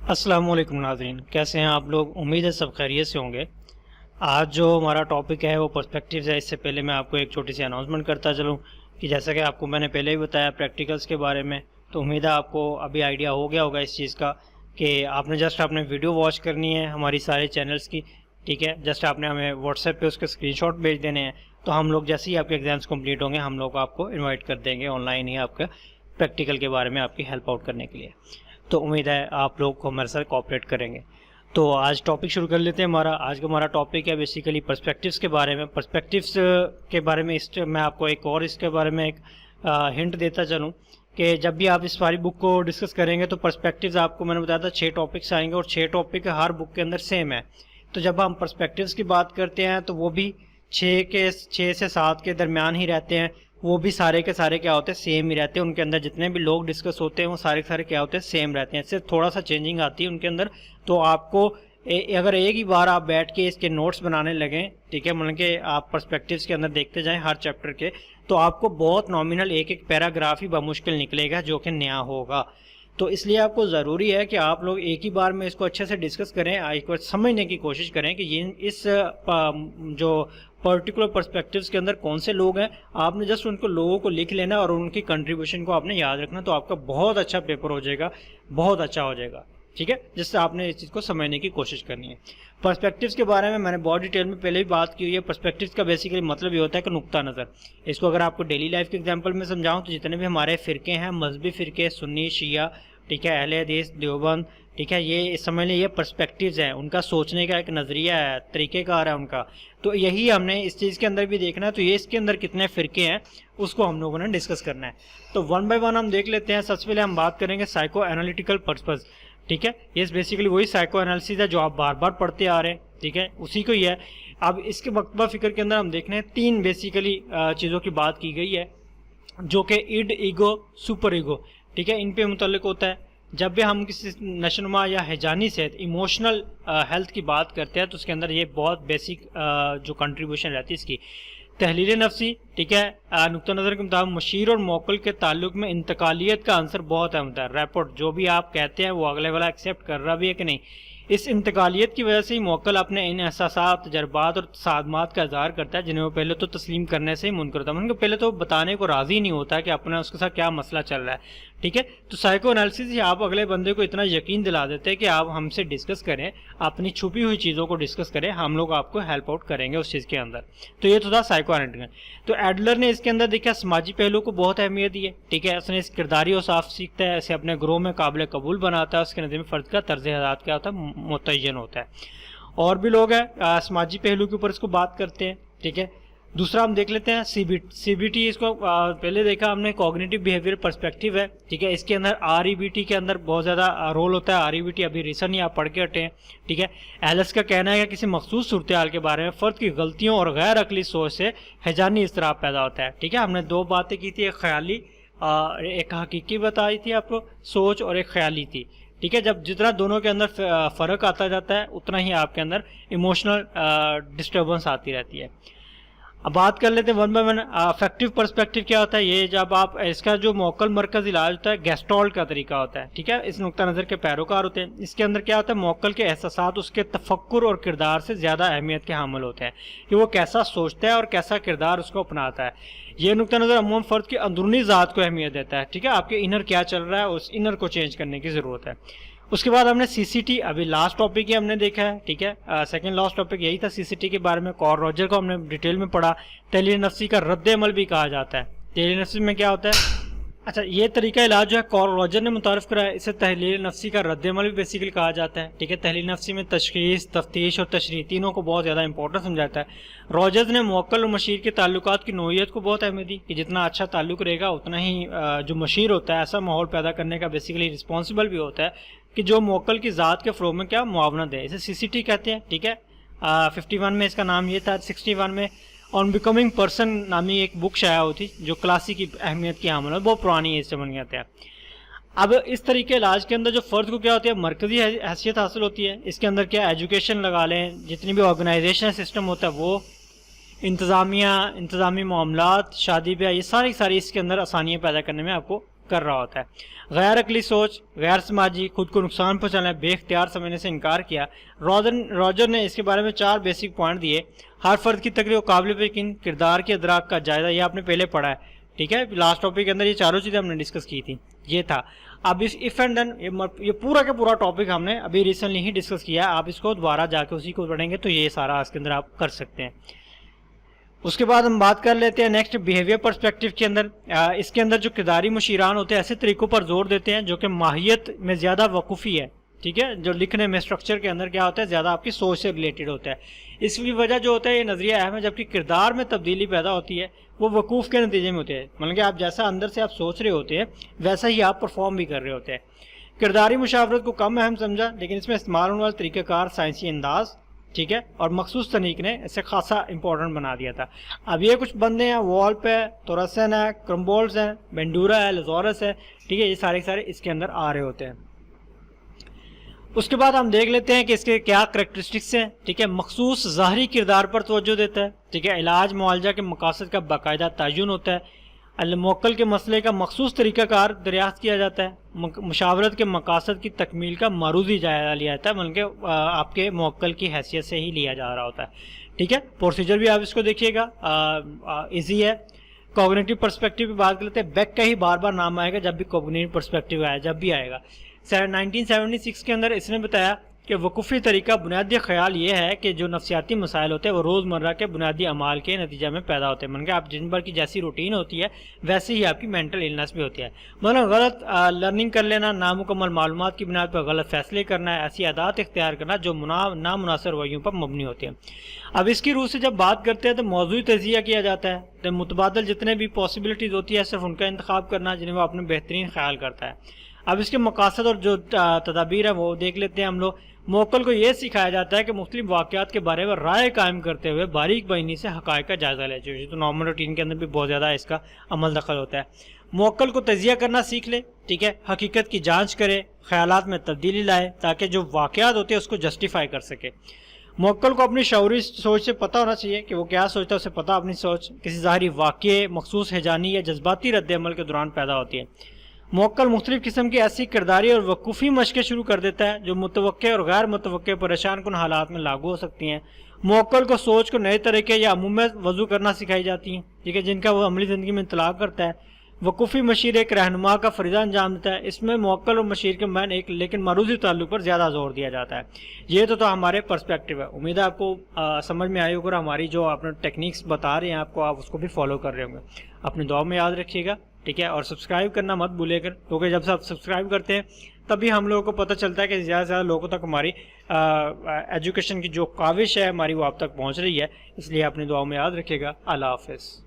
अस्सलाम वालेकुम नाज़रीन, कैसे हैं आप लोग। उम्मीद है सब खैरियत से होंगे। आज जो हमारा टॉपिक है वो पर्सपेक्टिव्स है। इससे पहले मैं आपको एक छोटी सी अनाउंसमेंट करता चलूँ कि जैसा कि आपको मैंने पहले ही बताया प्रैक्टिकल्स के बारे में, तो उम्मीद है आपको अभी आइडिया हो गया होगा इस चीज़ का कि आपने जस्ट आपने वीडियो वॉच करनी है हमारी सारे चैनल्स की, ठीक है। जस्ट आपने हमें व्हाट्सएप पे उसके स्क्रीनशॉट भेज देने हैं, तो हम लोग जैसे ही आपके एग्ज़ाम्स कंप्लीट होंगे हम लोग आपको इन्वाइट कर देंगे ऑनलाइन ही आपका प्रैक्टिकल के बारे में आपकी हेल्प आउट करने के लिए। तो उम्मीद है आप लोग को हमारे साथ कोऑपरेट करेंगे। तो आज टॉपिक शुरू कर लेते हैं। आज का हमारा टॉपिक है बेसिकली पर्सपेक्टिव्स के बारे में। पर्सपेक्टिव्स के बारे में मैं आपको एक और इसके बारे में एक हिंट देता चलूँ कि जब भी आप इस सारी बुक को डिस्कस करेंगे तो पर्सपेक्टिव्स आपको मैंने बताया था 6 टॉपिक्स आएंगे और 6 टॉपिक हर बुक के अंदर सेम है। तो जब हम पर्सपेक्टिव्स की बात करते हैं तो वो भी 6 से 7 के दरमियान ही रहते हैं। वो भी सारे के सारे क्या होते हैं, सेम ही रहते हैं। उनके अंदर जितने भी लोग डिस्कस होते हैं वो सारे के सारे क्या होते हैं, सेम रहते हैं। सिर्फ थोड़ा सा चेंजिंग आती है उनके अंदर। तो आपको अगर एक ही बार आप बैठ के इसके नोट्स बनाने लगें, ठीक है, मतलब कि आप पर्सपेक्टिव्स के अंदर देखते जाएं हर चैप्टर के, तो आपको बहुत नॉमिनल एक एक पैराग्राफ ही बमुश्किल निकलेगा जो कि नया होगा। तो इसलिए आपको ज़रूरी है कि आप लोग एक ही बार में इसको अच्छे से डिस्कस करें, एक बार समझने की कोशिश करें कि ये इस जो पर्टिकुलर पर्सपेक्टिव्स के अंदर कौन से लोग हैं। आपने जस्ट उनको लोगों को लिख लेना और उनकी कंट्रीब्यूशन को आपने याद रखना, तो आपका बहुत अच्छा पेपर हो जाएगा, बहुत अच्छा हो जाएगा, ठीक है। जिससे आपने इस चीज़ को समझने की कोशिश करनी है। पर्सपेक्टिव्स के बारे में मैंने बहुत डिटेल में पहले ही बात की हुई है। पर्सपेक्टिव्स का बेसिकली मतलब ये होता है कि नुक्ता नज़र। इसको अगर आपको डेली लाइफ के एग्जांपल में समझाऊं तो जितने भी हमारे फ़िरके हैं, मजहबी फ़िरके, सुन्नी, शिया, ठीक है, अहले हदीस, देवबंद, ठीक है, ये समझ लें ये पर्सपेक्टिव्स हैं। उनका सोचने का एक नज़रिया है, तरीक़ेकार है उनका। तो यही हमने इस चीज़ के अंदर भी देखना है। तो ये इसके अंदर कितने फ़िरके हैं उसको हम लोगों ने डिस्कस करना है। तो वन बाय वन हम देख लेते हैं। सबसे पहले हम बात करेंगे साइको एनालिटिकल पर्पस, ठीक है। ये बेसिकली वही साइको एनालिसिस है जो आप बार बार पढ़ते आ रहे हैं, ठीक है, उसी को ही है। अब इसके मकतबा फ़िक्र के अंदर हम देख रहे हैं 3 बेसिकली चीज़ों की बात की गई है जो कि इड, ईगो, सुपर ईगो, ठीक है, इन पे मुतल्लिक होता है। जब भी हम किसी नशोनुमा या हैजानी से इमोशनल हेल्थ की बात करते हैं तो उसके अंदर ये बहुत बेसिक जो कंट्रीब्यूशन रहती है इसकी तहलील नफसी, ठीक है। नुक्ता नज़र के मुताबिक मशीर और मौकल के ताल्लुक में इंतकालियत का आंसर बहुत अहम है। रैपोर्ट जो भी आप कहते हैं वो अगले वाला एक्सेप्ट कर रहा भी है कि नहीं। इस इंतकालियत की वजह से ही मौकल अपने इन एहसासात, तजर्बात और सादमात का इजहार करता है जिन्हें वो पहले तो तस्लीम करने से ही मुनकर होता है। उनको पहले तो बताने को राज़ी नहीं होता कि अपना उसके साथ क्या मसला चल रहा है, ठीक है। तो साइको एनालिसिस ही आप अगले बंदे को इतना यकीन दिला देते हैं कि आप हमसे डिस्कस करें, अपनी छुपी हुई चीज़ों को डिस्कस करें, हम लोग आपको हेल्प आउट करेंगे उस चीज़ के अंदर। तो ये तो था साइको एनालिटिकल। तो एडलर ने इसके अंदर देखा समाजी पहलू को बहुत अहमियत दी है, ठीक है। उसने इस किरदारी और साफ सीखता है, इसे अपने ग्रोह में काबिल कबूल बनाता है, उसके नज़र में फ़र्द का तर्ज हयात क्या होता है, मुतय्यन होता है। और भी लोग हैं समाजी पहलू के ऊपर इसको बात करते हैं, ठीक है। दूसरा हम देख लेते हैं सीबीटी। इसको पहले देखा हमने कॉग्निटिव बिहेवियर पर्सपेक्टिव है, ठीक है। इसके अंदर आरईबीटी के अंदर बहुत ज़्यादा रोल होता है। आरईबीटी अभी रिसेंट ही आप पढ़ के हटे हैं, ठीक है। एलिस का कहना है कि किसी मखसूस सूरत हाल के बारे में फ़र्द की गलतियों और गैर अकली सोच से हैजानी इसतराब पैदा होता है, ठीक है। हमने 2 बातें की थी, एक ख्याली एक हकीकी बताई थी आपको सोच, और एक ख्याली थी, ठीक है। जब जितना दोनों के अंदर फ़र्क आता जाता है उतना ही आपके अंदर इमोशनल डिस्टर्बेंस आती रहती है। अब बात कर लेते हैं one by one. Affective perspective क्या होता है, ये जब आप इसका जो मौकल मरकज इलाज होता है गेस्टॉल्ट का तरीका होता है, ठीक है। इस नुक्ता नज़र के पैरोकार होते हैं। इसके अंदर क्या होता है, मौकल के एहसासात उसके तफक्कुर और किरदार से ज़्यादा अहमियत के हामिल होते हैं कि वो कैसा सोचता है और कैसा किरदार उसको अपनाता है। ये नुक्ता नज़र अमूमन फ़र्द की अंदरूनी ज़ात को अहमियत देता है, ठीक है। आपके इनर क्या चल रहा है उस इनर को चेंज करने की ज़रूरत है। उसके बाद हमने सीसीटी, अभी लास्ट टॉपिक ही हमने देखा है, ठीक है। सेकंड लास्ट टॉपिक यही था सीसीटी के बारे में। कॉर्ल रॉजर को हमने डिटेल में पढ़ा। तहलील नफसी का रद्द अमल भी कहा जाता है। तहलील नफसी में क्या होता है, अच्छा, ये तरीका इलाज जो है कॉर्ल रॉजर ने मुतारिफ कराया, इसे तहलील नफसी का रद्द अमल भी बेसिकली कहा जाता है, ठीक है। तहलील नफसी में तशखीस, तफ्तीश और तशरीह तीनों को बहुत ज़्यादा इंपॉर्टेंस समझाता है। रॉजर्स ने मौकल और मशीर के ताल्लुकात की नोयत को बहुत अहमियत दी कि जितना अच्छा ताल्लुक रहेगा उतना ही जो मशीर होता है ऐसा माहौल पैदा करने का बेसिकली रिस्पॉन्सिबल भी होता है कि जो मौकल की ज़ात के फ़रोग में क्या मुआवनत है। इसे सीसीटी कहते हैं, ठीक है। 51 में इसका नाम ये था। 61 में ऑन बिकमिंग पर्सन नामी एक बुक शाया होती जो क्लासिक की अहमियत की हामिल है, बहुत पुरानी है, इससे बन गया है। अब इस तरीके इलाज के अंदर जो फ़र्द को क्या होती है, मरकज़ी हैसियत हासिल होती है। इसके अंदर क्या एजुकेशन लगा लें, जितनी भी ऑर्गेनाइजेशन सिस्टम होता है वो, इंतज़ामिया, इंतज़ामी मामलात, शादी ब्याह, ये सारी इसके अंदर आसानियाँ पैदा करने में आपको कर रहा होता है। गैर अकली सोच, गैर समाजी, खुद को नुकसान पहुंचाना, बेख्तियार समझने से इनकार किया। रॉजर ने इसके बारे में 4 बेसिक पॉइंट दिए। हर फर्द की तकलीफ काबिल यकीन किरदार के अदराक का जायजा, ये आपने पहले पढ़ा है, ठीक है, लास्ट टॉपिक के अंदर ये चारों चीज़ें हमने डिस्कस की थी, ये था। अब इस इफ एंड देन ये पूरा का पूरा टॉपिक हमने अभी रिसेंटली ही डिस्कस किया है। आप इसको दोबारा जाके उसी को पढ़ेंगे तो ये सारा इसके अंदर आप कर सकते हैं। उसके बाद हम बात कर लेते हैं नेक्स्ट बिहेवियर पर्सपेक्टिव के अंदर। इसके अंदर जो किरदारी मुशीरान होते हैं ऐसे तरीकों पर जोर देते हैं जो कि माहियत में ज़्यादा वकूफ़ी है, ठीक है, जो लिखने में स्ट्रक्चर के अंदर क्या होता है ज़्यादा आपकी सोच से रिलेटेड होता है। इसकी वजह जो होता है ये नज़रिया अहम है, जबकि किरदार में तब्दीली पैदा होती है वो वकूफ़ के नतीजे में होते हैं। मतलब कि आप जैसा अंदर से आप सोच रहे होते हैं वैसा ही आप परफॉर्म भी कर रहे होते हैं। किरदारी मुशावरत को कम अहम समझा, लेकिन इसमें इस्तेमाल होने वाला तरीक़ाकार साइंसी अंदाज़, ठीक है, और मखसूस तकनीक ने इसे खासा इंपॉर्टेंट बना दिया था। अब ये कुछ बंदे हैं, वॉल्प है, तोरसन है, क्रम्बोल्स है, बेंडूरा है, लजोरस है, ठीक है, ये सारे के सारे इसके अंदर आ रहे होते हैं। उसके बाद हम देख लेते हैं कि इसके क्या करैक्टरिस्टिक्स हैं, ठीक है। मखसूस ज़ाहरी किरदार पर तवज्जो देता है, ठीक है। इलाज मुआलजा के मकासद का बाकायदा तयन होता है। अलमोक्कल के मसले का मखसूस तरीक़ाकार दरियाफ्त किया जाता है। मुशावरत के मकासद की तकमील का मारूजी जायज़ा लिया जाता है, बल्कि आपके मोक्कल की हैसियत से ही लिया जा रहा होता है, ठीक है। प्रोसीजर भी आप इसको देखिएगा, ईजी है। कॉग्निटिव पर्सपेक्टिव की बात करते हैं, बेक का ही बार बार नाम आएगा जब भी कॉग्निटिव पर्सपेक्टिव आया, जब भी आएगा। 1976 के अंदर इसने बताया कि वकूफ़ी तरीका बुनियादी ख्याल ये है कि जो नफसियाती मसाइल होते हैं वो रोज़मर्रा के बुनियादी अमाल के नतीजे में पैदा होते हैं। मतलब आप दिन भर की जैसी रूटीन होती है वैसे ही आपकी मेंटल इलनेस भी होती है। मतलब गलत लर्निंग कर लेना, नामुकम्मल मालूमात की बुनियाद पर गलत फैसले करना, ऐसी आदत इख्तियार करना जो नामुनासिब रवैयों पर मबनी होते हैं। अब इसकी रूह से जब बात करते हैं तो मौजूद तजिया किया जाता है, तो मुतबादल जितने भी पॉसिबिलिटीज़ होती है सिर्फ उनका इंतखाब करना जिन्हें वो अपने बेहतरीन ख्याल करता है। अब इसके मकासद और जो तदाबीर है वो देख लेते हैं हम लोग। मोक्कल को ये सिखाया जाता है कि मुख्तलिफ वाक़यात के बारे में राय कायम करते हुए बारीक बाइनी से हक़ाइक़ का जायज़ा ले, जो तो नॉर्मल रूटीन के अंदर भी बहुत ज़्यादा इसका अमल दखल होता है। मोक्कल को तजिया करना सीख ले, ठीक है, हकीकत की जाँच करे, ख़यालात में तब्दीली लाए ताकि जो वाक़यात होते हैं उसको जस्टिफाई कर सके। मोक्कल को अपनी शऊरी सोच से पता होना चाहिए कि वो क्या सोचता है, उसे पता अपनी सोच किसी ज़ाहिरी वाक़ये, मखसूस हैजानी या जज्बाती रद्द-ए-अमल के दौरान पैदा होती है। मोक्कल मुख्तलिफ किस्म की ऐसी किरदारी और वकूफ़ी मशक़ें शुरू कर देता है जो मुतवक्के और गैर मुतवक्के परेशान कुन हालात में लागू हो सकती हैं। मोक्कल को सोच को नए तरीके या अमूम में वज़ू करना सिखाई जाती हैं, ठीक है, जिनका वो अमली ज़िंदगी में इतलाक़ करता है। वकूफ़ी मशीर एक रहनुमा का फ़रीज़ा अंजाम देता है। इसमें मोक्कल और मशीर के मैन एक लेकिन मरूज़ी ताल्लुक़ पर ज़्यादा जोर दिया जाता है। ये तो हमारे पर्सपेक्टिव है। उम्मीद है आपको समझ में आई होगी और हमारी जो आपने टेक्निक्स बता रहे हैं आपको, आप उसको भी फॉलो कर रहे होंगे। अपनी दुआ में याद रखिएगा, ठीक है, और सब्सक्राइब करना मत भूलिएगा, क्योंकि जब से आप सब्सक्राइब करते हैं तभी हम लोगों को पता चलता है कि ज़्यादा से ज़्यादा लोगों तक हमारी एजुकेशन की जो काविश है हमारी वो आप तक पहुंच रही है। इसलिए अपनी दुआओं में याद रखिएगा। अल्लाह हाफ़िज़।